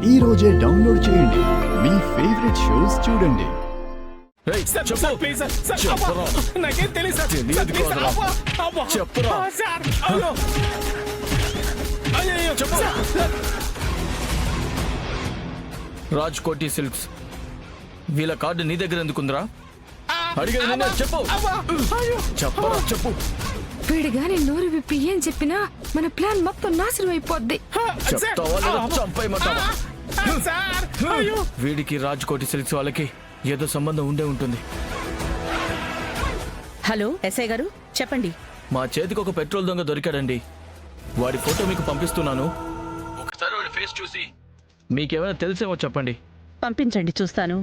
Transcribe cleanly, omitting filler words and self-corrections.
ఈ రోజే డౌన్లోడ్ చేయండి. మీ ఫేవరెట్ షోస్ చూడండి. రాజ్ కోటి సిల్క్స్ వీళ్ళ కార్డు నీ దగ్గర ఎందుకుందిరా? అడిగేది చెప్పు. చెప్పు. వీడిగాని నోరు విప్పి ఏం చెప్పినా మన ప్లాన్ మొత్తం నాశనం అయిపోద్ది. వీడికి రాజ్ కోటి సిల్క్స్ వాళ్ళకి ఏదో సంబంధం ఉండే ఉంటుంది. హలో ఎస్ఐ గారు చెప్పండి. మా చేతికి ఒక పెట్రోల్ దొంగ దొరికాడండి. వాడి ఫోటో మీకు పంపిస్తున్నాను. ఒకసారి వాడి ఫేస్ చూసి మీకేమైనా తెలిసేమో చెప్పండి. పంపించండి చూస్తాను.